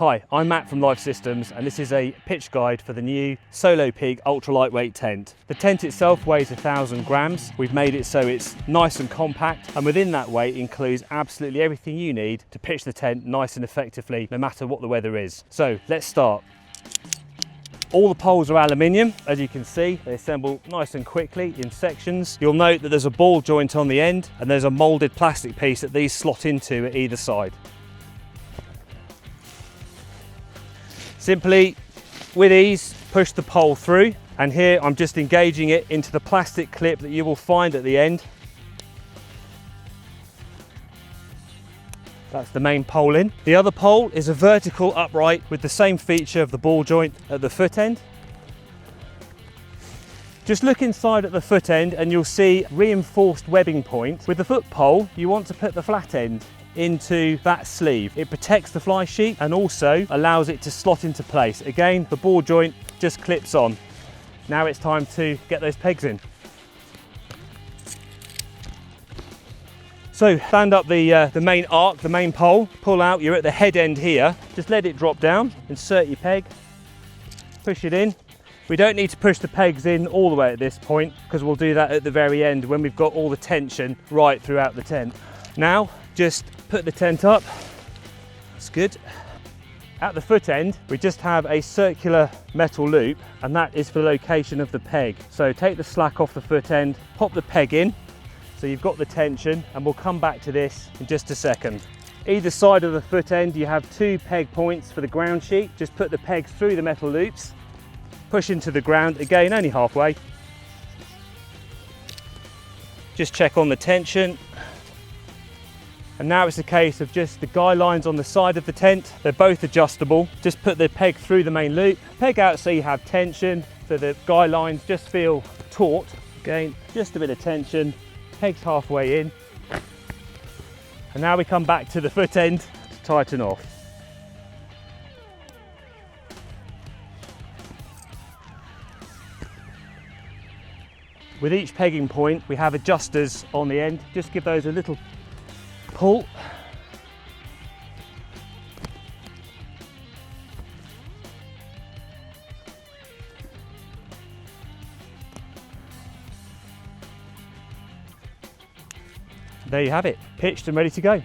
Hi, I'm Matt from Lifesystems, and this is a pitch guide for the new Solo Peak ultra lightweight tent. The tent itself weighs 1,000 grams. We've made it so it's nice and compact, and within that weight includes absolutely everything you need to pitch the tent nice and effectively, no matter what the weather is. So let's start. All the poles are aluminium. As you can see, they assemble nice and quickly in sections. You'll note that there's a ball joint on the end, and there's a molded plastic piece that these slot into at either side. Simply, with ease, push the pole through, and here I'm just engaging it into the plastic clip that you will find at the end. That's the main pole in. The other pole is a vertical upright with the same feature of the ball joint at the foot end. Just look inside at the foot end and you'll see reinforced webbing point. With the foot pole, you want to put the flat end into that sleeve. It protects the fly sheet and also allows it to slot into place. Again, the ball joint just clips on. Now it's time to get those pegs in. So stand up the main arc, the main pole, pull out, you're at the head end here. Just let it drop down, insert your peg, push it in. We don't need to push the pegs in all the way at this point because we'll do that at the very end when we've got all the tension right throughout the tent. Now, just put the tent up. That's good. At the foot end, we just have a circular metal loop, and that is for the location of the peg. So take the slack off the foot end, pop the peg in, so you've got the tension, and we'll come back to this in just a second. Either side of the foot end, you have 2 peg points for the ground sheet. Just put the pegs through the metal loops, push into the ground, again, only halfway. Just check on the tension. And now it's a case of just the guy lines on the side of the tent. They're both adjustable. Just put the peg through the main loop, peg out so you have tension, so the guy lines just feel taut. Again, just a bit of tension, pegs halfway in. And now we come back to the foot end to tighten off. With each pegging point, we have adjusters on the end. Just give those a little pull. There you have it, pitched and ready to go.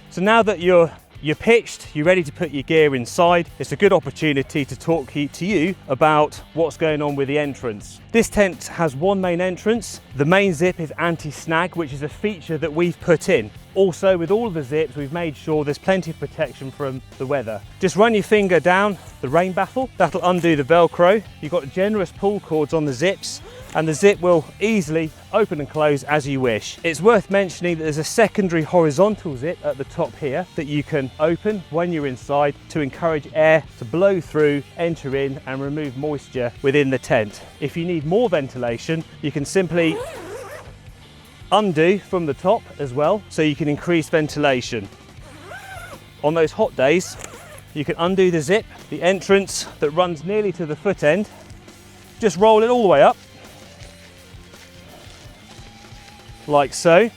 So now that you're pitched, you're ready to put your gear inside, it's a good opportunity to talk to you about what's going on with the entrance. This tent has one main entrance. The main zip is anti-snag, which is a feature that we've put in. Also, with all of the zips, we've made sure there's plenty of protection from the weather. Just run your finger down the rain baffle. That'll undo the Velcro. You've got generous pull cords on the zips, and the zip will easily open and close as you wish. It's worth mentioning that there's a secondary horizontal zip at the top here that you can open when you're inside to encourage air to blow through, enter in, and remove moisture within the tent. If you need more ventilation, you can simply undo from the top as well, so you can increase ventilation. On those hot days, you can undo the zip, the entrance that runs nearly to the foot end, just roll it all the way up, like so.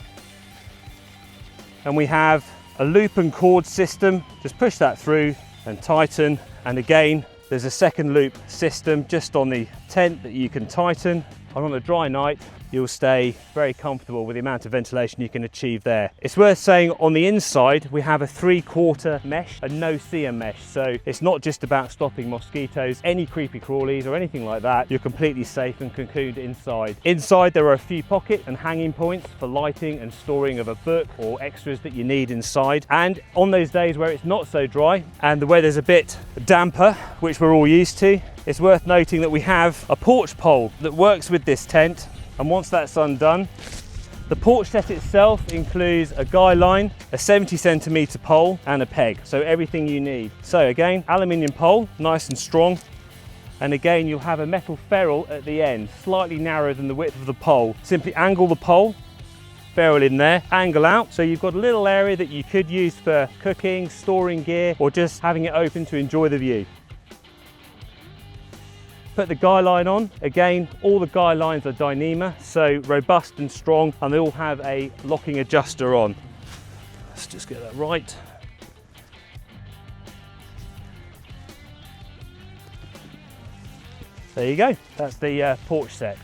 And we have a loop and cord system. Just push that through and tighten. And again, there's a second loop system just on the tent that you can tighten. And on a dry night, you'll stay very comfortable with the amount of ventilation you can achieve there. It's worth saying on the inside, we have a 3/4 mesh, a no-seam mesh. So it's not just about stopping mosquitoes, any creepy crawlies or anything like that. You're completely safe and cocooned inside. Inside, there are a few pockets and hanging points for lighting and storing of a book or extras that you need inside. And on those days where it's not so dry and the weather's a bit damper, which we're all used to, it's worth noting that we have a porch pole that works with this tent. And once that's undone, the porch set itself includes a guy line, a 70cm pole, and a peg. So everything you need. So again, aluminium pole, nice and strong. And again, you'll have a metal ferrule at the end, slightly narrower than the width of the pole. Simply angle the pole, ferrule in there, angle out. So you've got a little area that you could use for cooking, storing gear, or just having it open to enjoy the view. Put the guy line on. Again, all the guy lines are Dyneema, so robust and strong, and they all have a locking adjuster on. Let's just get that right. there you go. That's the porch set.